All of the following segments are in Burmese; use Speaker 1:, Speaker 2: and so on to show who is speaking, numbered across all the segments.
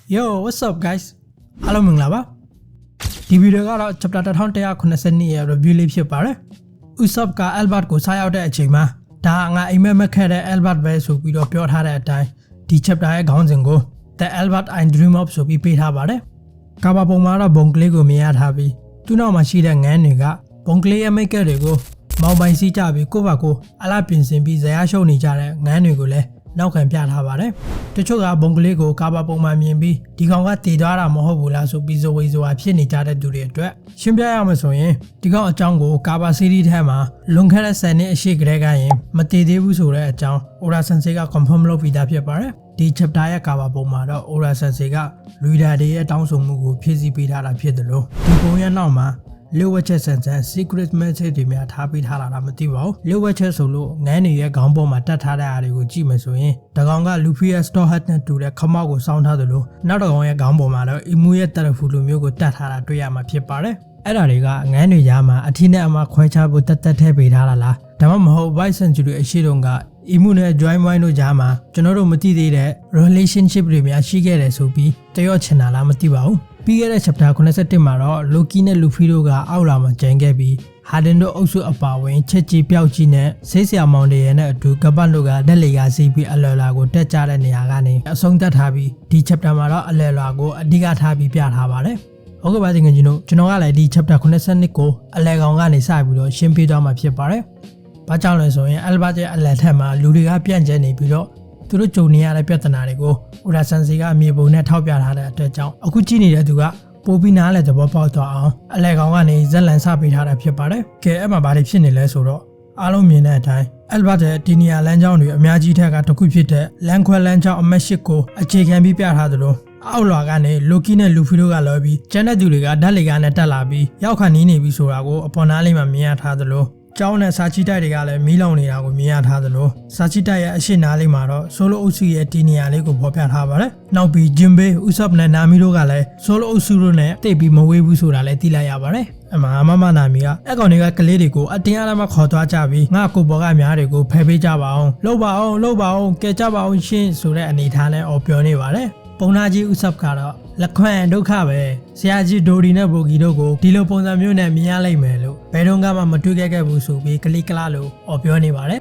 Speaker 1: Yo, what's up guys? Hello mừng là ba. Di video ka chapter 1192ရဲ့ review လေးဖြစ်ပါတယ်။ Usopp က Albert ကိုစားရောက်တဲ့အချိန်မှာဒါငါအိမ်မက်မက်ခဲ့တဲ့ Albert ပဲဆိုပြီးတော့ပြောထားတဲ့အတိုင်းဒီ chapter ရဲ့ခေါင်းစဉ်ကို The Albert I Dream Of ဆိုပြီးပေးထားပါတယ်။ကာဘာပုံမှာတော့ဘုံကလေးကိုမြင်ရထားပြီးသူ့နောက်မှာရှိတဲ့ငန်းတွေကဘုံကလေးရဲ့မိတ်ကက်တွေကိုမောင်ပိုင်စီးကြပြီးကိုယ့်ဘာကိုအလားပြင်ဆင်ပြီးဇရာရှုပ်နေကြတဲ့ငန်းတွေကိုလည်းနောက်ခံပြထားပါတယ်။တချို့ကဘုံကလေးကိုကာဘာပုံမှာမြင်ပြီးဒီကောင်ကတည်သွားတာမဟုတ်ဘူးလားဆိုပြီးဇဝေဇဝါဖြစ်နေကြတဲ့သူတွေအတွက်ရှင်းပြရမှာဆိုရင်ဒီကောင်အကြောင်းကိုကာဘာစီးရီးထဲမှာလွန်ခဲ့တဲ့10နှစ်အရှိကတည်းကရင်မတည်သေးဘူးဆိုတဲ့အကြောင်းအိုရာဆန်ဆေးက confirm လုပ်ပြီးသားဖြစ်ပါတယ်။ဒီ chapter ရဲ့ကာဘာပုံမှာတော့အိုရာဆန်ဆေးက reader တွေရဲ့တောင်းဆိုမှုကိုဖြည့်ဆည်းပေးထားတာဖြစ်တယ်လို့ဒီပုံရဲ့နောက်မှာလိုဝက်ချက်ဆန်ဆန် secret message တွေများထားပေးထားတာမသိပါဘူးလိုဝက်ချက်ဆိုလို့ငန်းတွေရဲ့ခေါင်းပေါ်မှာတက်ထားတဲ့အားတွေကိုကြည့်မယ်ဆိုရင်တကောင်က Luffy ရဲ့ store hat နဲ့တူတဲ့ခမောက်ကိုစောင်းထားသလိုနောက်တကောင်ရဲ့ခေါင်းပေါ်မှာတော့ Imu ရဲ့တက်ရဖူလိုမျိုးကိုတက်ထားတာတွေ့ရမှာဖြစ်ပါတယ်အဲ့ဒါတွေကငန်းတွေကြားမှာအထီးနဲ့အမခွဲခြားဖို့တက်ထည့်ပေးထားတာလားဒါမှမဟုတ် White Century အရှိတုန်းက Imu နဲ့ Join Boy တို့ကြားမှာကျွန်တော်တို့မသိသေးတဲ့ relationship တွေများရှိခဲ့တယ်ဆိုပြီးတရော့ချင်တာလားမသိပါဘူးပြီးခဲ့တဲ့ chapter 91မှာတော့ Loki နဲ့ Luffy တို့ကအောက်လာမှာကြံခဲ့ပြီး Harden တို့အုပ်စုအပါဝင်ချက်ကြီးပျောက်ကြီးနဲ့ဆေးဆရာမောင်တွေရဲ့နဲ့အတူကပတ်တို့ကတက်လေကစီးပြီးအလွယ်လာကိုတက်ကြတဲ့နေရာကနေအဆုံးသတ်ထားပြီးဒီ chapter မှာတော့အလွယ်လာကိုအဓိကထားပြီးပြထားပါတယ်ဟုတ်ကဲ့ပါတင်ငယ်ချင်းတို့ကျွန်တော်ကလည်းဒီ chapter 92ကိုအလဲကောင်ကနေစပြီးတော့ရှင်းပြသွားမှာဖြစ်ပါတယ်ဘာကြောင့်လဲဆိုရင် Albert ရဲ့အလဲထက်မှာလူတွေကပြန့်ကျဲနေပြီးတော့သူတို့ကြုံနေရတဲ့ပြဿနာတွေကိုအိုရာဆန်စီကအမြေပုံနဲ့ထောက်ပြထားတဲ့အတွက်ကြောင့်အခုကြည့်နေတဲ့သူကပိုပြီးနားလဲသဘောပေါက်သွားအောင်အလဲကောင်ကနေဇက်လန်စပေးထားတာဖြစ်ပါတယ်။ကဲအဲ့မှာဘာတွေဖြစ်နေလဲဆိုတော့အားလုံးမြင်တဲ့အတိုင်း Albert ရဲ့ဒီနီယာလမ်းကြောင်းတွေအများကြီးထက်ကတစ်ခုဖြစ်တဲ့လမ်းခွဲလမ်းကြောင်းအမတ်၈ကိုအခြေခံပြီးပြထားသလိုအောက်လွာကနေ Loki နဲ့ Luffy တို့ကလောပြီးကျန်တဲ့သူတွေကဓာတ်လေကားနဲ့တက်လာပြီးရောက်ခါနီးနေပြီဆိုတာကိုအပေါ်နားလေးမှာမြင်ရထားသလိုကျောင်းနဲ့စာချီတိုက်တွေကလည်းမီးလောင်နေတာကိုမြင်ရထားသလိုစာချီတိုက်ရဲ့အရှိနားလေးမှာတော့ Solo အုပ်စုရဲ့ဒီနေရာလေးကိုဖော်ပြထားပါတယ်။နောက်ပြီး Jinbei, Usopp နဲ့ Nami တို့ကလည်း Solo အုပ်စုတို့နဲ့တိတ်ပြီးမဝေးဘူးဆိုတာလည်းသိလိုက်ရပါတယ်။အမမနာမီကအကောင်တွေကကလေးတွေကိုအတင်းအားလည်းမခေါ်သွားကြပြီးငါကိုဘော်ကများတွေကိုဖယ်ပေးကြပါအောင်လှုပ်ပါအောင်ကဲကြပါအောင်ရှင်းဆိုတဲ့အနေထားနဲ့အော်ပြောနေပါတယ်။ပုံနာကြီး Usopp ကတော့လက်ခွန့်ဒုက္ခပဲဆရာကြီးဒိုဒီနဲ့ဘိုဂီတို့ကိုဒီလိုပုံစံမျိုးနဲ့မြင်ရလိမ့်မယ်လို့ဘယ်တော့မှမတွေ့ခဲ့ဘူးဆိုပြီးကလေးကလားလို့အော်ပြောနေပါတယ်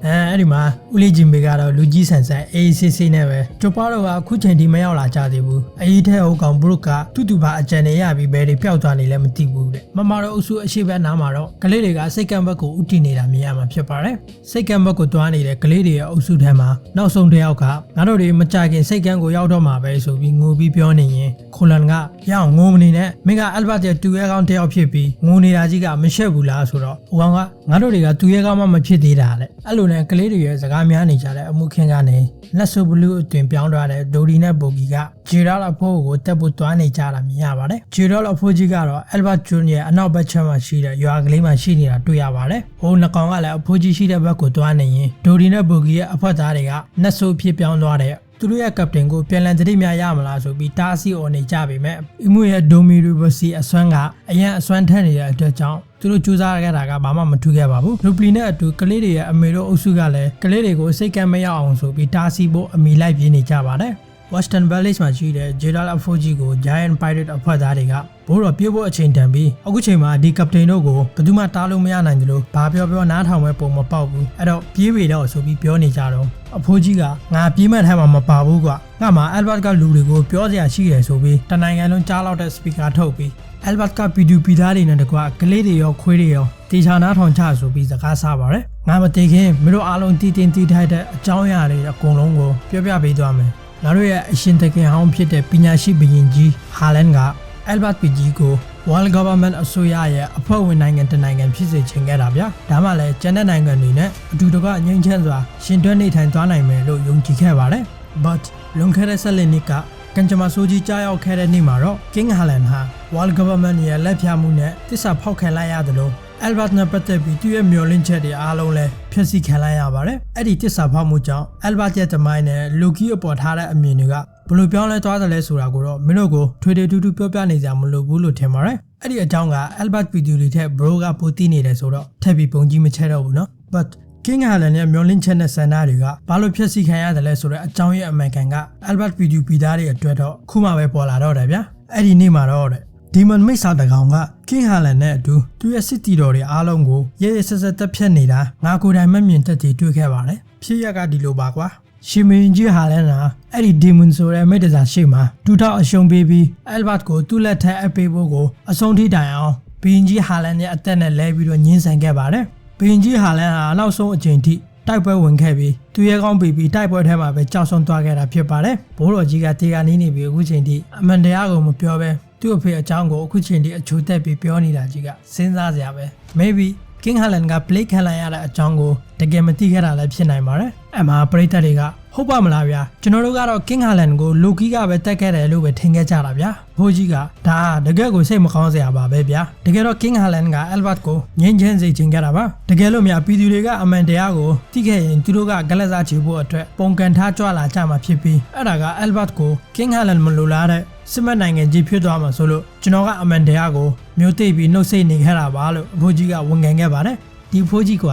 Speaker 1: အဲ့ဒီမှာဦးလေးဂျင်ဘေကတော့လူကြီးဆန်ဆန်အေးဆေးဆေးနဲ့ပဲကျိုပါတော့ကအခုချိန်ထိမရောက်လာကြသေးဘူးအကြီးထဲဟုတ်ကောင်ဘရုတ်ကတူပါအကြံနေရပြီးဘယ်တွေပျောက်သွားနေလဲမသိဘူးတဲ့မမတော့အုပ်စုအရှိဘက်နားမှာတော့ကလေးတွေကစိတ်ကံဘက်ကိုဥတီနေတာမြင်ရမှာဖြစ်ပါတယ်စိတ်ကံဘက်ကိုတွားနေတဲ့ကလေးတွေရဲ့အုပ်စုထဲမှာနောက်ဆုံးတစ်ယောက်ကငါတို့တွေမကြခင်စိတ်ကံကိုရောက်တော့မှာပဲဆိုပြီးငိုပြီးပြောနေရင်ခိုလန်ကရအောင်ငိုမနေနဲ့မင်းက Albert ရဲ့တူရဲကောင်းတစ်ယောက်ဖြစ်ပြီးငိုနေတာကြီးကမရှက်ဘူးလားဆိုတော့ဟိုကောင်ကငါတို့တွေကတူရဲကောင်းမှမဖြစ်သေးတာတဲ့အဲ့လိုနဲ့ကလေးတွေရဲ့စကားများနေကြတဲ့အမှုခင်းကနေလက်ဆူဘလူးအသွင်ပြောင်းသွားတဲ့ဒိုဒီနဲ့ဘိုဂီကဂျေရာလအဖိုးကိုတက်ဖို့တွားနေကြတာမြင်ရပါတယ်ဂျေရာလအဖိုးကြီးကတော့ Albert Jr. ရဲ့အနောက်ဘက်ခြမ်းမှာရှိတဲ့ရွာကလေးမှာရှိနေတာတွေ့ရပါတယ်ဟိုနှကောင်ကလည်းအဖိုးကြီးရှိတဲ့ဘက်ကိုတွားနေရင်ဒိုဒီနဲ့ဘိုဂီရဲ့အဖွက်သားတွေကနတ်ဆိုးဖြစ်ပြောင်းသွားတဲ့သူတို့ရဲ့ကပတိန်ကိုပြန်လည်တတိများရမလားဆိုပြီးတားဆီးအော်နေကြပေမဲ့အမှုရဲ့ဒိုမီရီဘစီအစွမ်းကအရန်အစွမ်းထက်နေတဲ့အတွက်ကြောင့်သူတို့စူးစမ်းခဲ့တာကဘာမှမထူးခဲ့ပါဘူးလူပလီနဲ့အတူကလေးတွေရဲ့အမေတို့အုပ်စုကလည်းကလေးတွေကိုစိတ်ကမ်းမရအောင်ဆိုပြီးတားဆီးဖို့အမိလိုက်ပြေးနေကြပါတယ်Western Village မှာရှိတဲ့ Jedal အဖိုးကြီးကို Giant Pirate အဖွဲ့သားတွေကဘိုးတော်ပြေးဖို့အချိန်တန်ပြီးအခုချိန်မှာဒီကပတိန်တို့ကိုဘယ်သူမှတားလို့မရနိုင်တယ်လို့ဘာပြောနားထောင်မဲ့ပုံမပေါက်ဘူးအဲ့တော့ပြေးပေတော့ဆိုပြီးပြောနေကြတော့အဖိုးကြီးကငါပြေးမဲ့ထဲမှာမပါဘူးကွာငါမှာ Albert ကလူတွေကိုပြောစရာရှိတယ်ဆိုပြီးတနိုင်ငံလုံးကြားလောက်တဲ့ speaker ထုတ်ပြီး Albert ကပီသားတွေနဲ့တကွာကလေးတွေရောခွေးတွေရောတေချာနားထောင်ချဆိုပြီးစကားစားပါတယ်ငါမသိခင်မင်းတို့အားလုံးတီးတင်းတီးထိုက်တဲ့အကြောင်းအရာတွေအကုန်လုံးကိုပြောပြပေးသွားမယ်ငါတို့ရဲ့အရှင်တခင်ဟောင်းဖြစ်တဲ့ပညာရှိဘရင်ကြီးဟာလန်က Albert ပီဂျီကို World Government အစိုးရရဲ့အဖွဲ့ဝင်နိုင်ငံတနိုင်ငံဖြစ်စေချင်ခဲ့တာဗျာဒါမှလည်းကျန်တဲ့နိုင်ငံတွေနဲ့အတူတကွငြိမ်းချမ်းစွာရှင်တွဲနေထိုင်သွားနိုင်မယ်လို့ယုံကြည်ခဲ့ပါတယ် but လွန်ခဲ့တဲ့ဆက်လက်နှစ်ကကန်ချမာဆိုကြီးကြားရောက်ခဲ့တဲ့နေ့မှာတော့ King Harlan ဟာ World Government ရဲ့လက်ဖြာမှုနဲ့တစ္ဆာဖောက်ခံလိုက်ရတယ်လို့Albert နဲ့ပတ်သက်ပြီးသူ့ရဲ့မျှော်လင့်ချက်တွေအားလုံးလည်းဖျက်ဆီးခံလိုက်ရပါတယ်။အဲ့ဒီတစ္ဆာဖောက်မှုကြောင့် Albert ရဲ့တမိုင်းနဲ့ Loki အပေါ်ထားတဲ့အမြင်တွေကဘယ်လိုပြောင်းလဲသွားတယ်လဲဆိုတာကိုတော့မင်းတို့ကိုထွေထူးထူးပြောပြနေကြမလို့ဘူးလို့ထင်ပါတယ်။အဲ့ဒီအကြောင်းက Albert ဗီဒီယိုတွေထက် Bro ကပိုသိနေတယ်ဆိုတော့ထပ်ပြီးပုံကြီးမချဲတော့ဘူးနော်။ But King Haaland ရဲ့မျောလင့်ချက်နဲ့ဆန္ဒတွေကဘာလို့ဖြစ်စီခံရတယ်လဲဆိုတော့အကြောင်းရဲ့အမှန်ကန်က Albert PDP သားတွေအတွက်တော့ခုမှပဲပေါ်လာတော့တယ်ဗျာအဲ့ဒီနေ့မှာတော့တဲ့ Demon မိတ်ဆောက်တကောင်က King Haaland နဲ့အတူသူရဲ့စစ်တီတော်တွေအားလုံးကိုရဲရဲဆက်ဆက်တက်ဖြတ်နေတာငါကိုယ်တိုင်မမြင်တတ်သေးတွေ့ခဲ့ပါတယ်ဖြစ်ရကဒီလိုပါကွာရှင်မင်းကြီးဟာလည်းနာအဲ့ဒီ Demon ဆိုတဲ့မိတ္တစာရှိမှာတူထောက်အရှုံးပေးပြီး Albert ကိုသူ့လက်ထက်အပ်ပေးဖို့ကိုအဆုံးထိတိုင်အောင်ဘင်းကြီးဟာလည်းရဲ့အသက်နဲ့လဲပြီးတော့ညှင်းဆန်ခဲ့ပါတယ်ဘင်းကြီးဟာလည်းဟာနောက်ဆုံးအချိန်ထိတိုက်ပွဲဝင်ခဲ့ပြီးသူရဲကောင်းပြီးတိုက်ပွဲထဲမှာပဲကြောက်ဆုံးသွားခဲ့တာဖြစ်ပါတယ်ဘိုးတော်ကြီးကတေကနေနေပြီးအခုချိန်ထိအမှန်တရားကိုမပြောဘဲသူ့အဖေအကြောင်းကိုအခုချိန်ထိအချိုတက်ပြီးပြောနေတာကြီးကစဉ်းစားစရာပဲ maybe King Haaland က play ခံလိုက်ရတဲ့အကြောင်းကိုတကယ်မသိခဲ့တာလည်းဖြစ်နိုင်ပါတယ်အမှပရိသတ်တွေကဟုတ်ပါမလားဗျာကျွန်တော်တို့ကတော့ King Haaland ကို Loki ကပဲတက်ခဲ့တယ်လို့ပဲထင်ခဲ့ကြတာဗျာဖိုးကြီးကဒါတကယ်ကိုစိတ်မကောင်းစရာပါပဲဗျာတကယ်တော့ King Haaland က Albert ကိုငြင်းချင်းစေချင်ခဲ့တာပါတကယ်လို့များပြည်သူတွေကအမှန်တရားကိုသိခဲ့ရင်သူတို့ကဂလက်စားချေဖို့အတွက်ပုံကန်ထားကြွလာကြမှာဖြစ်ပြီးအဲ့ဒါက Albert ကို King Haaland မလိုလားတဲ့စစ်မှတ်နိုင်ငံကြီးဖြစ်သွားမှာဆိုလို့ကျွန်တော်ကအမှန်တရားကိုမျိုးသိပြီးနှုတ်ဆက်နေခဲ့တာပါလို့အဖိုးကြီးကဝန်ခံခဲ့ပါတယ်ဒီဖိုးကြီးက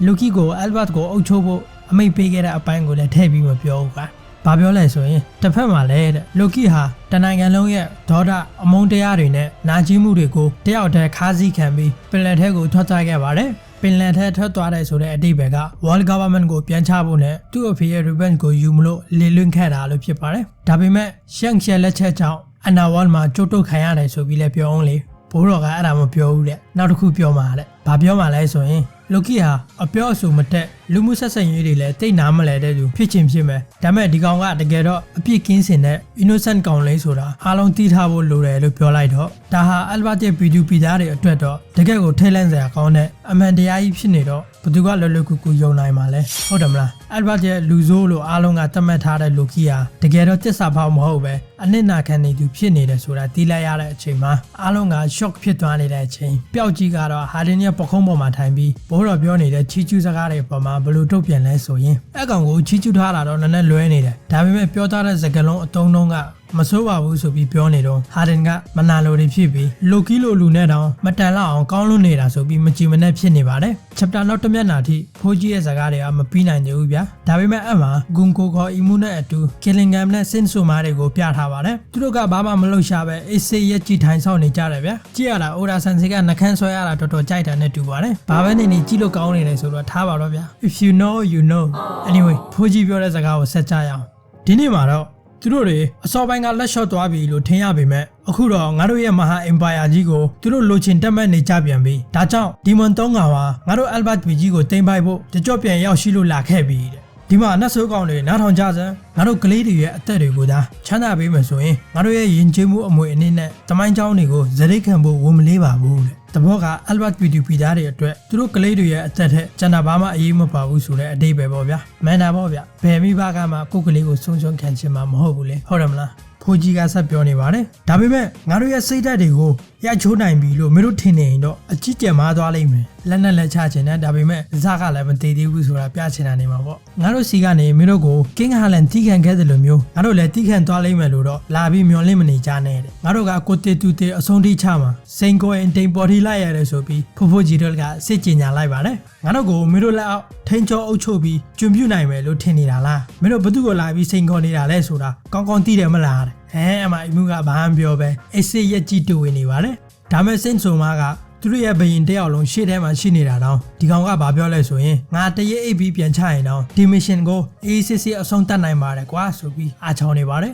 Speaker 1: Loki ကို Albert ကိုအုပ်ချုပ်ဖို့အမိတ်ပေးခဲ့တဲ့အပိုင်းကိုလည်းထည့်ပြီးမပြောဘူးကွာ။ဘာပြောလဲဆိုရင်တစ်ဖက်မှာလည်းတဲ့ Loki ဟာတနိုင်ငံလုံးရဲ့ဒေါသအမုန်းတရားတွေနဲ့နာကျင်မှုတွေကိုတယောက်တည်းခါးစည်းခံပြီးပင်လယ်ထဲကိုထွက်သွားခဲ့ပါတယ်။ပင်လယ်ထဲထွက်သွားတဲ့ဆိုတဲ့အဓိပ္ပာယ်က World Government ကိုပြန်ချဖို့နဲ့သူ့အဖေရဲ့ revenge ကိုယူမလို့လေလွင့်ခဲ့တာလို့ဖြစ်ပါတယ်။ဒါပေမဲ့ရှန့်ရှယ်လက်ချက်ကြောင့်အနာဝါမှာကြိုးတုတ်ခံရတယ်ဆိုပြီးလည်းပြောအောင်လေဘိုးတော်ကအဲ့ဒါမပြောဘူးတဲ့နောက်တစ်ခုပြောမှာတဲ့ဘာပြောမှာလဲဆိုရင်Loki ဟာအပြောအဆိုမတက်လူမှုဆက်ဆံရေးတွေလည်းတိတ်နာမလဲတဲ့သူဖြစ်ချင်းဖြစ်မယ်ဒါပေမဲ့ဒီကောင်ကတကယ်တော့အပြစ်ကင်းစင်တဲ့ innocent ကောင်လေးဆိုတာအားလုံးသိထားဖို့လိုတယ်လို့ပြောလိုက်တော့ဒါဟာ Albert ရဲ့ PDP သားတွေအတွက်တော့တကယ်ကိုထိတ်လန့်စရာကောင်းတဲ့အမှန်တရားကြီးဖြစ်နေတော့ဘသူကလွယ်လွယ်ကူကူယုံနိုင်မှာလဲဟုတ်တယ်မလား Albert ရဲ့လူဆိုးလို့အားလုံးကသတ်မှတ်ထားတဲ့ Loki ဟာတကယ်တော့တစ္ဆာဖောက်မဟုတ်ပဲအနစ်နာခံနေသူဖြစ်နေတယ်ဆိုတာသိလိုက်ရတဲ့အချိန်မှာအားလုံးက shock ဖြစ်သွားနေတဲ့အချိန်ပျောက်ကြီးကတော့ Harden ရဲ့ပခုံးပေါ်မှာထိုင်ပြီးဘိုးတော်ပြောနေတဲ့ချီကျူးစကားတွေပေါ်မှာဘလို့ထုတ်ပြန်လဲဆိုရင်အကောင်ကိုချီကျူးထားတာတော့နည်းနည်းလွဲနေတယ်ဒါပေမဲ့ပြောထားတဲ့စကားလုံးအတုံးတုံးကမဆိုးပါဘူးဆိုပြီးပြောနေတော့ Harden ကမနာလိုတွေဖြစ်ပြီး Loki လိုလူနဲ့တောင်မတန်လောက်အောင်ကောင်းလွန်နေတာဆိုပြီးမကြည်မနဲ့ဖြစ်နေပါတယ် chapter နောက်တစ်မျက်နှာထိဖိုးကြီးရဲ့စကားတွေကမပြီးနိုင်သေးဘူးဗျာဒါပေမဲ့အမှဂွန်ကိုခေါ်အီမူနဲ့အတူ Killingham နဲ့ Sin ဆိုမာတွေကိုပြထားပါတယ်သူတို့ကဘာမှမလုပ်ရှာပဲအေးစေးရက်ကြည့်ထိုင်ဆောင်နေကြတယ်ဗျာကြည့်ရတာ Oda Sensei ကနှခမ်းဆွဲရတာတော်တော်ကြိုက်တာနဲ့တူပါတယ်ဘာပဲနေနေကြည့်လို့ကောင်းနေတယ်ဆိုတော့ထားပါတော့ဗျာ If you know you know anyway ဖိုးကြီးပြောတဲ့စကားကိုဆက်ကြရအောင်ဒီနေ့မှာတော့သူတို့တွေအစောပိုင်းကလက်လျှော့သွားပြီလို့ထင်ရပေမဲ့အခုတော့ငါတို့ရဲ့မဟာ empire ကြီးကိုသူတို့လိုချင်တက်မှတ်နေကြပြန်ပြီဒါကြောင့် Demon 3 ကောင်ဟာငါတို့ Albert ဘီကြီးကိုတင်ပိုက်ဖို့တကြော့ပြန်ရောက်ရှိလို့လာခဲ့ပြီတဲ့ဒီမှာနှက်ဆိုးကောင်တွေနားထောင်ကြစမ်းငါတို့ကလေးတွေရဲ့အသက်တွေကိုသာချမ်းသာပေးမယ်ဆိုရင်ငါတို့ရဲ့ယဉ်ကျေးမှုအမွေအနှစ်နဲ့တမိုင်းကြောင်းတွေကိုဇရိတ်ခံဖို့ဝန်မလေးပါဘူးတဲ့တဘောက Albert PDP သားတွေအတွက်သူတို့ကလေးတွေရဲ့အသက်ထက်ကျန်တာဘာမှအရေးမပါဘူးဆိုတဲ့အဓိပ္ပာယ်ပေါ့ဗျာမန်တာပေါ့ဗျာဘယ်မိဘကမှကိုယ်ကလေးကိုဆုံးရှုံးခံချင်မှာမဟုတ်ဘူးလေဟုတ်တယ်မလားဖိုးကြီးကဆက်ပြောနေပါတယ်ဒါပေမဲ့ငါတို့ရဲ့စိတ်ဓာတ်တွေကိုရိုက်ချိုးနိုင်ပြီလို့မင်းတို့ထင်နေရင်တော့အကြီးကျယ်မားသွားလိမ့်မယ်လက်နဲ့လက်ချချင်တယ်ဒါပေမဲ့ဇာကလည်းမသေးသေးဘူးဆိုတာပြချင်တာနေမှာပေါ့ငါတို့စီကနေမင်းတို့ကို King Haaland တီးခံခဲ့တယ်လို့မျိုးငါတို့လည်းတီးခံသွားလိမ့်မယ်လို့တော့လာပြီးမျောလင့်မနေကြနဲ့တဲ့ငါတို့ကကိုတေတူတေအဆုံးထိချမှာစိန်ကိုရင်တိမ်ပေါ်ထိလိုက်ရတယ်ဆိုပြီးဖိုးကြီးတို့ကစစ်ကြင်ညာလိုက်ပါတယ်ငါတို့ကိုမင်းတို့လက်အောက်ထိန်ချောအုပ်ချုပ်ပြီးကျွံပြူနိုင်မယ်လို့ထင်နေတာလားမင်းတို့ဘသူ့ကိုလာပြီးစိန်ခေါ်နေတာလဲဆိုတာကောင်းကောင်းသိတယ်မလားအမအမှုကဘာမှပြောပဲအစ်စ်ရက်ကြည့်တူဝင်နေပါတယ်ဒါမဲ့စိတ်ဆိုမှကသူတို့ရဲ့ဘယင်တယောက်လုံးရှေ့ထဲမှာရှိနေတာတောင်ဒီကောင်ကဘာပြောလဲဆိုရင်ငါတရေအိပ်ပြီးပြန်ချရင်တောင်ဒီမစ်ရှင်ကိုအေးစစ်စစ်အဆုံးတတ်နိုင်ပါတယ်ကွာဆိုပြီးအားချောင်းနေပါတယ်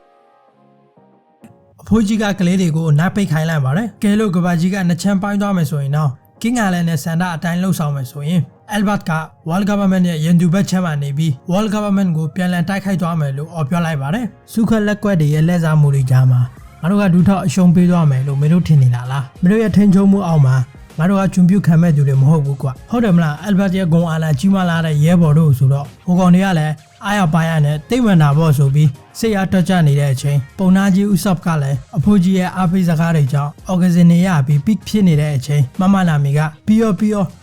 Speaker 1: အဖိုးကြီးကကလေးတွေကိုနားပိတ်ခိုင်းလိုက်ပါတယ်ကဲလို့ကဘာကြီးကနှစ်ချမ်းပိုင်းသွားမယ်ဆိုရင်တော့ King Haaland နဲ့ဆန္ဒအတိုင်းလှုပ်ဆောင်မယ်ဆိုရင် Albert က World Government ရဲ့ရန်သူဘက်ချမ်းမှာနေပြီး World Government ကိုပြန်လည်တိုက်ခိုက်သွားမယ်လို့ပြောလိုက်ပါတယ်စုခက်လက်ကွက်တွေရဲ့လက်စားမှုတွေကြားမှာငါတို့ကဒူးထောက်အရှုံးပေးသွားမယ်လို့မင်းတို့ထင်နေတာလားမင်းတို့ရဲ့ထင်ချုံမှုအောက်မှာငါတို့ကကျွံပြုတ်ခံမဲ့သူတွေမဟုတ်ဘူးကွာဟုတ်တယ်မလား Albert ရဲ့ဂုံအာလာကြီးမားလာတဲ့ရဲဘော်တို့ဆိုတော့ဟိုကောင်တွေကလည်းအားရပါရနဲ့တိတ်မှန်တာပေါ့ဆိုပြီး စိတ်အားတက်ကြနေတဲ့အချိန်ပုံနာကြီးဥဆော့ကလည်းအဖိုးကြီးရဲ့အားပေးစကားတွေကြောင့်အော်ဂဇင်နေရပြီးပစ်ဖြစ်နေတဲ့အချိန်မမနာမီကပြီးရေ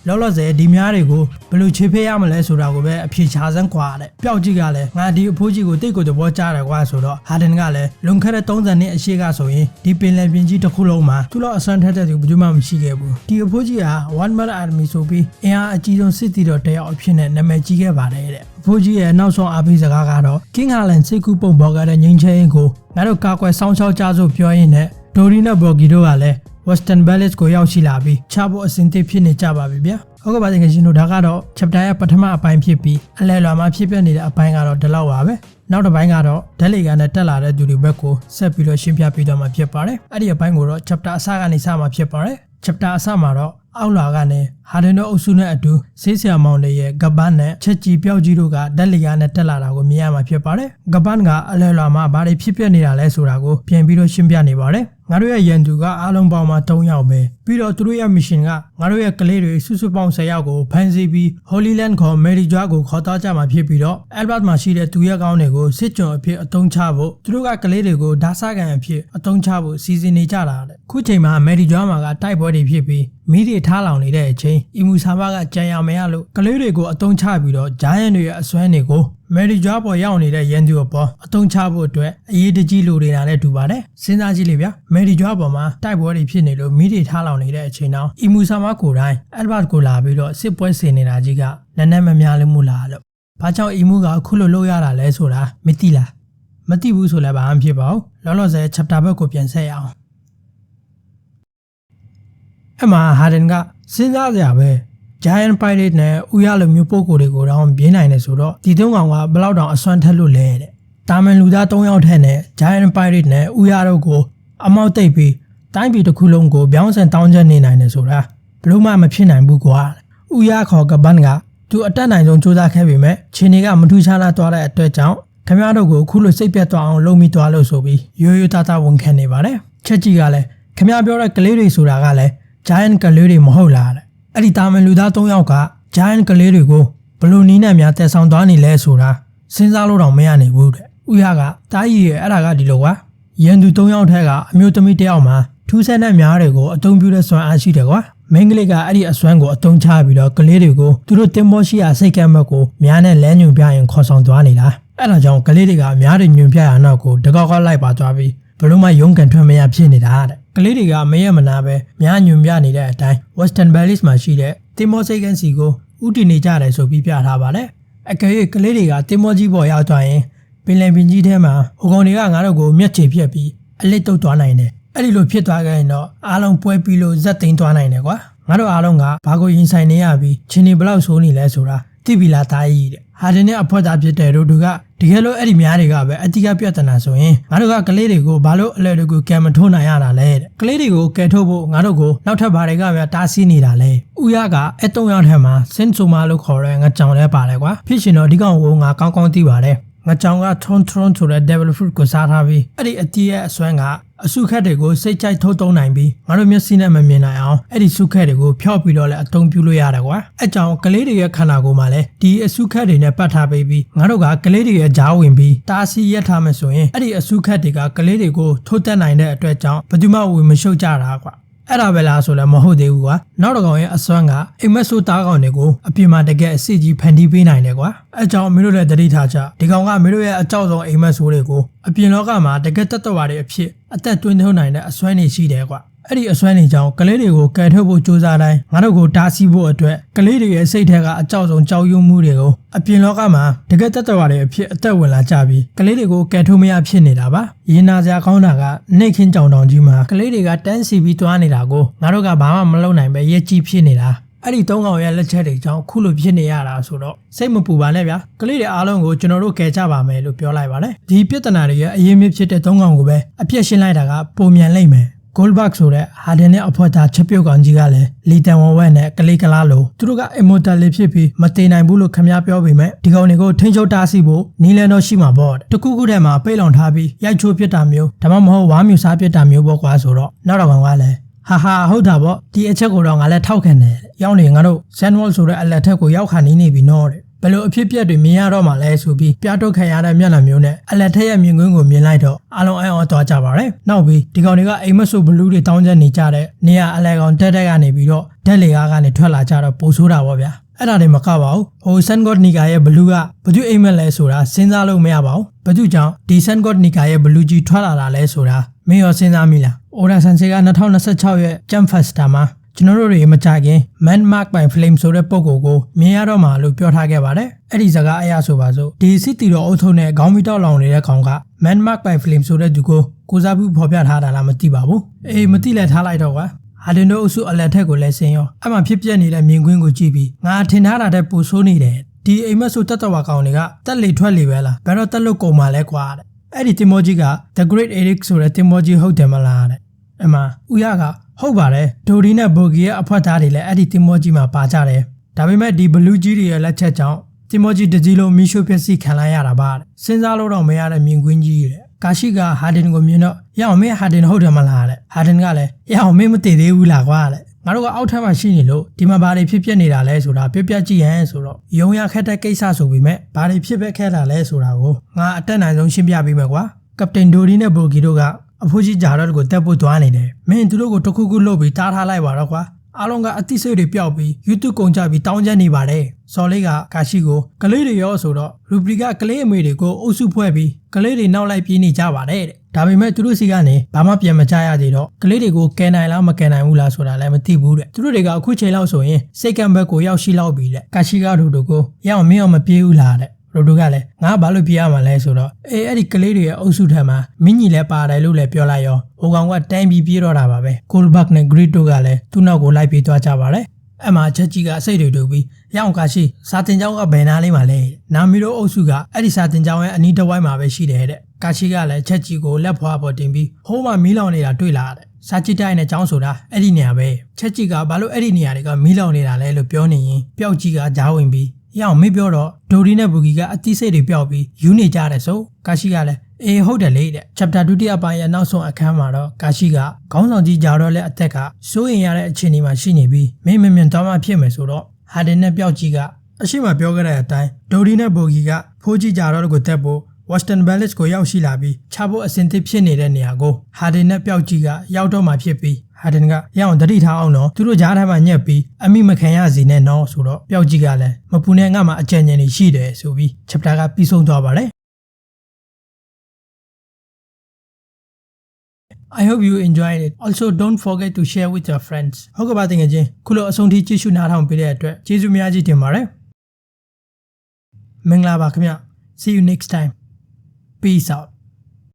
Speaker 1: ာလောလောဆယ်ဒီများတွေကိုဘယ်လိုချေဖေးရမလဲဆိုတာကိုပဲအဖြေချစမ်းကွာတဲ့ပျောက်ကြီးကလည်းငါဒီအဖိုးကြီးကိုတိတ်ကိုသဘောကျတယ်ကွာဆိုတော့ဟာဒန်ကလည်းလွန်ခဲ့တဲ့30နှစ်အရှိကဆိုရင်ဒီပင်လယ်ပြင်ကြီးတစ်ခုလုံးမှာသူ့လောက်အစွမ်းထက်တဲ့သူဘယ်သူမှမရှိခဲ့ဘူးဒီအဖိုးကြီးဟာ one man army ဆိုပြီးအင်အားအကြီးဆုံးစစ်တီတော်တယောက်အဖြစ်နဲ့နာမည်ကြီးခဲ့ပါတယ်တဲ့အဖိုးကြီးရဲ့နောက်ဆုံးအားပေးစကားကတော့ King Harlan စိတ်ကူးပုံပေါ်ကတဲ့ငိမ့်ချင်းကိုငါတို့ကာကွယ်ဆောင်ရှောက်ကြစို့ပြောရင်းနဲ့ဒိုရီနဲ့ဘော်ဂီတို့ကလည်း Western Village ကိုရောက်ရှိလာပြီးချဖို့အစဉ်သစ်ဖြစ်နေကြပါပြီဗျာဟုတ်ကဲ့ပါတင်ရှင်တို့ဒါကတော့ chapter ရဲ့ပထမအပိုင်းဖြစ်ပြီးအလဲလွာမှာဖြစ်ပျက်နေတဲ့အပိုင်းကတော့ဒီလောက်ပါပဲနောက်တစ်ပိုင်းကတော့ဓာတ်လေကနဲ့တက်လာတဲ့သူတွေဘက်ကိုဆက်ပြီးတော့ရှင်းပြပေးတော့မှာဖြစ်ပါတယ်အဲ့ဒီအပိုင်းကိုတော့ chapter အစကနေစမှာဖြစ်ပါတယ် chapter အစမှာတော့အောက်လာကနေဟာဒင်တို့အုပ်စုနဲ့အတူဆေးဆရာမောင်တွေရဲ့ကပန်းနဲ့ချက်ကြီးပြောက်ကြီးတို့ကဓာတ်လေကနဲ့တက်လာတာကိုမြင်ရမှာဖြစ်ပါတယ်ကပန်းကအလဲလွာမှာဘာတွေဖြစ်ပျက်နေတာလဲဆိုတာကိုပြန်ပြီးတော့ရှင်းပြနေပါတယ်ငါတို့ရဲ့ရန်သူကအားလုံးပေါင်းမှာ3ယောက်ပဲပြီးတော့သူတို့ရဲ့ mission ကငါတို့ရဲ့ကလေးတွေစုစုပေါင်း10ယောက်ကိုဖမ်းဆီးပြီး Holy Land ခေါ် Mary Joa ကိုခေါ်သွားကြမှာဖြစ်ပြီးတော့ Albert မှာရှိတဲ့သူရဲ့ကောင်းတွေကိုစစ်ကြုံအဖြစ်အသုံးချဖို့သူတို့ကကလေးတွေကိုဓာဆာကန်အဖြစ်အသုံးချဖို့စီစဉ်နေကြတာတဲ့ခုချိန်မှာ Mary Joa မှာကတိုက်ပွဲတွေဖြစ်ပြီးမိတွေထားလောင်နေတဲ့အချိန်အီမူဆာဘာကကြံရမရလို့ကလေးတွေကိုအသုံးချပြီးတော့ဂျိုင်းယန်တွေရဲ့အစွမ်းတွေကိုMary Joa ပေါ်ရောက်နေတဲ့ရန်သူအပေါ်အသုံးချဖို့အတွက်အရေးတကြီးလိုနေတာနဲ့တူပါတယ်စဉ်းစားကြည့်လေဗျာ Mary Joa ပေါ်မှာတိုက်ပွဲတွေဖြစ်နေလို့မိတွေထားလောင်နေတဲ့အချိန်တော့အီမူဆာဘာကိုတိုင်း Albert ကိုလာပြီးတော့စစ်ပွဲဆင်နေတာကြီးကနည်းနည်းမများလို့မလားလို့ဘာကြောင့်အီမူကအခုလိုလုပ်ရတာလဲဆိုတာမသိလားမသိဘူးဆိုလည်းဘာမှဖြစ်ပါဘူးလောလောဆယ် chapter ဘက်ကိုပြန်ဆက်ရအောင်အမှဟာဒန်ကစဉ်းစားကြရပဲGiant Pirate နဲ့ဥရလိုမျိုးပုံကိုယ်တွေကိုတော့ပြင်းနိုင်တယ်ဆိုတော့ဒီသုံးကောင်ကဘယ်လောက်တောင်အစွမ်းထက်လို့လဲတဲ့တာမန်လူသား3ယောက်ထက်နဲ့ Giant Pirate နဲ့ဥရတို့ကိုအမောက်တိတ်ပြီးတိုင်းပြည်တစ်ခုလုံးကိုပြောင်းဆန်တောင်းကျနေနိုင်တယ်ဆိုတာဘလို့မှမဖြစ်နိုင်ဘူးကွာဥရခေါ်ကပန်းကသူအတက်နိုင်ဆုံးစူးစမ်းခဲ့ပေမဲ့ခြေနေကမထူးခြားလာသွားတဲ့အတွက်ကြောင့်ခင်ဗျားတို့ကိုအခုလိုစိတ်ပြတ်သွားအောင်လုပ်မိသွားလို့ဆိုပြီးရိုးရိုးသားသားဝန်ခံနေပါတယ်ချက်ကြီးကလည်းခင်ဗျားပြောတဲ့ကလေးတွေဆိုတာကလည်း Giant ကလေးတွေမဟုတ်လားတဲ့အဲ့ဒီတာမန်လူသား3ယောက်က Giant ကလေးတွေကိုဘလို့နီးနဲ့များတက်ဆောင်သွားနေလဲဆိုတာစဉ်းစားလို့တော့မရနိုင်ဘူးတဲ့ဥရကတားကြီးရဲ့အဲ့ဒါကဒီလိုကွာရန်သူ3ယောက်ထက်ကအမျိုးသမီး1ယောက်မှာထူးဆန်းတဲ့များတွေကိုအသုံးပြုတဲ့စွမ်းအားရှိတယ်ကွာမိန်းကလေးကအဲ့ဒီအစွမ်းကိုအသုံးချပြီးတော့ကလေးတွေကိုသူတို့တင်မောရှိရာစိတ်ကမ်းဘက်ကိုများနဲ့လဲညွန်ပြရင်ခေါ်ဆောင်သွားနေတာအဲ့ဒါကြောင့်ကလေးတွေကများတွေညွန်ပြရနောက်ကိုတကောက်ကလိုက်ပါသွားပြီးဘလို့မှရုန်းကန်ထွက်မရဖြစ်နေတာတဲ့ကလေးတွေကမရက်မနာပဲများညွန်ပြနေတဲ့အတိုင်း Western Village မှာရှိတဲ့တင်မောစိတ်ကန်းစီကိုဥတည်နေကြတယ်ဆိုပြီးပြထားပါတယ်အကယ်၍ကလေးတွေကတင်မောကြီးပေါ်ရောက်သွားရင်ပင်လယ်ပြင်ကြီးထဲမှာဟိုကောင်တွေကငါတို့ကိုမျက်ခြေဖြတ်ပြီးအလစ်တုတ်သွားနိုင်တယ်အဲ့ဒီလိုဖြစ်သွားခဲ့ရင်တော့အားလုံးပွဲပြီးလို့ဇက်သိမ်းသွားနိုင်တယ်ကွာငါတို့အားလုံးကဘာကိုရင်ဆိုင်နေရပြီးချင်းနေဘလောက်ဆိုးနေလဲဆိုတာသိပြီလားတားကြီးတဲ့ဟာဒီနဲ့အဖွက်သားဖြစ်တဲ့တို့ကတကယ်လို့အဲ့ဒီများတွေကပဲအတိကပြဿနာဆိုရင်ငါတို့ကကလေးတွေကိုဘာလို့အလဲတွေကိုကံမထိုးနိုင်ရတာလဲတဲ့ကလေးတွေကိုကယ်ထုတ်ဖို့ငါတို့ကိုနောက်ထပ်ဘာတွေကများတားဆီးနေတာလဲဥရကအ3ယောက်ထဲမှာစင်ဆိုမာလို့ခေါ်တဲ့ငါကြောင်လဲပါတယ်ကွာဖြစ်ရှင်တော့ဒီကောင်ကိုငါကောင်းကောင်းသိပါတယ်ငါကြောင်က Tron ဆိုတဲ့ Devil Fruit ကိုစားထားပြီးအဲ့ဒီအတီးရဲ့အစွမ်းကအစုခက်တွေကိုစိတ်ကြိုက်ထုတ်သုံးနိုင်ပြီးငါတို့မျက်စိနဲ့မမြင်နိုင်အောင်အဲ့ဒီစုခက်တွေကိုဖျောက်ပြီးတော့လည်းအသုံးပြုလို့ရတယ်ကွာအဲ့ကြောင့်ကလေးတွေရဲ့ခန္ဓာကိုယ်မှာလည်းဒီအစုခက်တွေနဲ့ပတ်ထားပေးပြီးငါတို့ကကလေးတွေရဲ့ဂျားဝင်ပြီးတားဆီးရက်ထားမယ်ဆိုရင်အဲ့ဒီအစုခက်တွေကကလေးတွေကိုထိုးတက်နိုင်တဲ့အတွက်ကြောင့်ဘယ်သူမှဝင်မရှုပ်ကြတာကွာအဲ့ဒါပဲလားဆိုလည်းမဟုတ်သေးဘူးကွာနောက်တစ်ကောင်ရဲ့အစွမ်းကအိမ်မက်ဆိုးသားကောင်တွေကိုအပြင်မှာတကယ်အစစ်ကြီးဖန်တီးပေးနိုင်တယ်ကွာအဲ့ကြောင့်မင်းတို့လည်းသတိထားကြဒီကောင်ကမင်းတို့ရဲ့အကြောက်ဆုံးအိမ်မက်ဆိုးတွေကိုအပြင်လောကမှာတကယ်တတ်တော်တွေအဖြစ်အသက်သွင်းထုတ်နိုင်တဲ့အစွမ်းတွေရှိတယ်ကွာအဲ့ဒီအစွမ်းတွေကြောင့်ကလေးတွေကိုကယ်ထုတ်ဖို့ကြိုးစားတိုင်းငါတို့ကိုတားဆီးဖို့အတွက်ကလေးတွေရဲ့စိတ်ထဲကအကြောက်ဆုံးကြောက်ရွံ့မှုတွေကိုအပြင်လောကမှာတကယ်တတ်တော်တွေအဖြစ်အသက်ဝင်လာကြပြီးကလေးတွေကိုကယ်ထုတ်မရဖြစ်နေတာပါရင်နာစရာကောင်းတာကနှိတ်ခင်းကြောင်တောင်ကြီးမှာကလေးတွေကတန်းစီပြီးသွားနေတာကိုငါတို့ကဘာမှမလုပ်နိုင်ပဲရက်ကြီးဖြစ်နေတာအဲ့ဒီ3ကောင်ရဲ့လက်ချက်တွေကြောင့်ခုလိုဖြစ်နေရတာဆိုတော့စိတ်မပူပါနဲ့ဗျာကလေးတွေအားလုံးကိုကျွန်တော်တို့ကယ်ကြပါမယ်လို့ပြောလိုက်ပါတယ်ဒီပြဿနာတွေရဲ့အရင်မြစ်ဖြစ်တဲ့3ကောင်ကိုပဲအပြည့်ရှင်းလိုက်တာကပုံမြန်လိမ့်မယ်Goldberg ဆိုတဲ့ဟာဒင်နဲ့အဖွက်သားချက်ပြုတ်ကောင်ကြီးကလည်းလီတန်ဝဝက်နဲ့ကလေးကလားလို့သူတို့က immortal လေးဖြစ်ပြီးမတည်နိုင်ဘူးလို့ခင်ဗျားပြောပေမဲ့ဒီကောင်တွေကိုထိန်းချုပ်တားဆီးဖို့နီးလန်းတော့ရှိမှာပေါ့တခုခုထဲမှာပိတ်လောင်ထားပြီးရိုက်ချိုးပစ်တာမျိုးဒါမှမဟုတ်ဝါမြူစားပစ်တာမျိုးပေါ့ကွာဆိုတော့နောက်တော့ကောင်ကလည်းဟာဟုတ်တာပေါ့ဒီအချက်ကိုတော့ငါလည်းထောက်ခံတယ်ရောက်နေငါတို့ Sandwall ဆိုတဲ့အလက်ထက်ကိုရောက်ခါနေပြီနော်တဲ့ ဘယ်လိုအဖြစ်အပျက်တွေမြင်ရတော့မှလဲဆိုပြီးပြတော့ခံရတဲ့မျက်နှာမျိုးနဲ့အလက်ထက်ရဲ့မြင်ကွင်းကိုမြင်လိုက်တော့အားလုံးအံ့ဩသွားကြပါတယ်နောက်ပြီးဒီကောင်တွေကအိမ်မက်ဆိုဘလူးတွေတောင်းကျနေကြတဲ့နေရအလဲကောင်တက်ကနေပြီးတော့ဓာတ်လေကားကနေထွက်လာကြတော့ပိုဆိုးတာပေါ့ဗျာအဲ့ဒါတွေမကပါဘူးဟိုဆန်ဂေါ့နီကာရဲ့ဘလူးကဘာသူအိမ်မက်လဲဆိုတာစဉ်းစားလို့မရပါဘူးဘာသူကြောင့်ဒီဆန်ဂေါ့နီကာရဲ့ဘလူးကြီးထွက်လာတာလဲဆိုတာမင်းရောစဉ်းစားမိလားအိုရာဆန်စီက2026ရဲ့ Jump Festa မှာကျွန်တော်တို့တွေမကြခင် Man Mark by Flame ဆိုတဲ့ပုံကိုမြင်ရတော့မှလို့ပြောထားခဲ့ပါတယ်အဲ့ဒီစကားအရာဆိုပါစို့ဒီစစ်တီတော်အုပ်ထုံနဲ့ခေါင်းမီတောက်လောင်နေတဲ့ကောင်က Man Mark by Flame ဆိုတဲ့သူကိုစားပြုဖော်ပြထားတာလားမသိပါဘူးအေးမသိလဲထားလိုက်တော့ကွာဟာဒင်တို့အစုအလက်ထက်ကိုလည်းဆင်းရောအဲ့မှာဖြစ်ပြနေတဲ့မြင်ကွင်းကိုကြည့်ပြီးငါထင်ထားတာတဲ့ပူဆိုးနေတယ်ဒီအိမ်မက်ဆိုတက်တော်ကောင်တွေကတက်လေထွက်လေပဲလားဘယ်တော့တက်လို့ကုန်မှာလဲကွာတဲ့အဲ့ဒီတင်မောကြီးက The Great Eric ဆိုတဲ့တင်မောကြီးဟုတ်တယ်မလားတဲ့အမှဦးရကဟုတ်ပါတယ်ဒိုဒီနဲ့ဘိုဂီရဲ့အဖွက်သားတွေလည်းအဲ့ဒီတင်မောကြီးမှာပါကြတယ်ဒါပေမဲ့ဒီဘလူးကြီးတွေရဲ့လက်ချက်ကြောင့်တင်မောကြီးတကြီးလုံးမီးရှို့ပျက်စီးခံလိုက်ရတာပါစဉ်းစားလို့တော့မရတဲ့မြင်ကွင်းကြီးတဲ့ကာရှိကဟာဒင်ကိုမြင်တော့ရအောင်မင်းဟာဒင်ဟုတ်တယ်မလားတဲ့ဟာဒင်ကလည်းရအောင်မင်းမတည်သေးဘူးလားကွာတဲ့ငါတို့ကအောက်ထပ်မှာရှိနေလို့ဒီမှာဘာတွေဖြစ်နေတာလဲဆိုတာပြပြကြည့်ရန်ဆိုတော့ယုံရခက်တဲ့ကိစ္စဆိုပေမဲ့ဘာတွေဖြစ်ခဲ့တာလဲဆိုတာကိုငါအတက်နိုင်ဆုံးရှင်းပြပေးမယ်ကွာကပတိန်ဒိုဒီနဲ့ဘိုဂီတို့ကအဖိုးကြီးဂျာတော့ကိုတက်ဖို့သွားနေတယ်မင်းသူတို့ကိုတခုခုလုပ်ပြီးတားထားလိုက်ပါတော့ကွာအားလုံးကအသိစိတ်တွေပျောက်ပြီး YouTube ကုန်ကြပြီးတောင်းကျနေပါတယ်စော်လေးကကာရှိကိုကလေးတွေရောဆိုတော့ရူဘရီကကလေးအမေတွေကိုအုပ်စုဖွဲ့ပြီးကလေးတွေနောက်လိုက်ပြေးနေကြပါတယ်တဲ့ဒါပေမဲ့သူတို့စီကနေဘာမှပြန်မကြရသေးတော့ကလေးတွေကိုကယ်နိုင်လားမကယ်နိုင်ဘူးလားဆိုတာလည်းမသိဘူးတဲ့သူတို့တွေကအခုချိန်လောက်ဆိုရင်စိတ်ကံဘက်ကိုရောက်ရှိလောက်ပြီတဲ့ကာရှိကတို့ကိုရအောင်မင်းအောင်မပြေးဘူးလားတဲ့ရိုတိုကလည်းငါဘာလို့ပြေးရမှာလဲဆိုတော့အဲ့ဒီကလေးတွေရဲ့အုပ်စုထက်မှာမင်းကြီးလည်းပါတယ်လို့လည်းပြောလိုက်ရောဟိုကောင်ကတန်းပြီးပြေးတော့တာပါပဲကိုလ်ဘတ်နဲ့ဂရစ်တို့ကလည်းသူ့နောက်ကိုလိုက်ပြေးသွားကြပါတယ်အမှချက်ကြီးကအစိတ်တွေတူပြီးရအောင်ကာရှိစာတင်ကျောင်းကဘယ်နာလေးမှာလဲနာမီတို့အုပ်စုကအဲ့ဒီစာတင်ကျောင်းရဲ့အနီးတစ်ဝိုင်းမှာပဲရှိတယ်တဲ့ကာရှိကလည်းချက်ကြီးကိုလက်ဖွာပေါ်တင်ပြီးဟိုးမှမီးလောင်နေတာတွေ့လာတဲ့စာကြည့်တိုင်းနဲ့ကျောင်းဆိုတာအဲ့ဒီနေရာပဲချက်ကြီးကဘာလို့အဲ့ဒီနေရာတွေကမီးလောင်နေတာလဲလို့ပြောနေရင်ပျောက်ကြီးကကြားဝင်ပြီးရအောင်မေးပြောတော့ဒိုဒီနဲ့ဘူဂီကအတိစိတ်တွေပျောက်ပြီးယူနေကြတယ်ဆိုကာရှိကလည်းအေးဟုတ်တယ်လေတဲ့ chapter ဒုတိယပိုင်းရဲ့နောက်ဆုံးအခန်းမှာတော့ကာရှိကခေါင်းဆောင်ကြီးဂျာတော့လည်းအသက်ကစိုးရင်ရတဲ့အခြေအနေမှာရှိနေပြီးမင်းမမြင်တော့မှဖြစ်မယ်ဆိုတော့ဟာဒင်နဲ့ပျောက်ကြီးကအရှိမပြောခဲ့တဲ့အတိုင်းဒိုဒီနဲ့ဘူဂီကဖိုးကြီးဂျာတော့ကိုတက်ဖို့ Western Village ကိုရောက်ရှိလာပြီးခြားဖို့အစဉ်သစ်ဖြစ်နေတဲ့နေရာကိုဟာဒင်နဲ့ပျောက်ကြီးကရောက်တော့မှဖြစ်ပြီးဟာဒင်ကရအောင်တတိထားအောင်တော့သူတို့ကြားထဲမှာညက်ပြီးအမိမခံရစီနဲ့နော်ဆိုတော့ပျောက်ကြီးကလည်းမပူနဲ့ငါမှအကြံဉာဏ်တွေရှိတယ်ဆိုပြီး chapter ကပြီးဆုံးသွားပါတယ်I hope you enjoyed it. Also don't forget to share with your friends. ဟုတ်ကဲ့ပါတင်ငယ်ချင်းခုလိုအဆုံးထိကြည့်ရှုနားထောင်ပေးတဲ့အတွက်ကျေးဇူးများကြီးတင်ပါတယ်မင်္ဂလာပါခင်ဗျ See you next time. Peace out.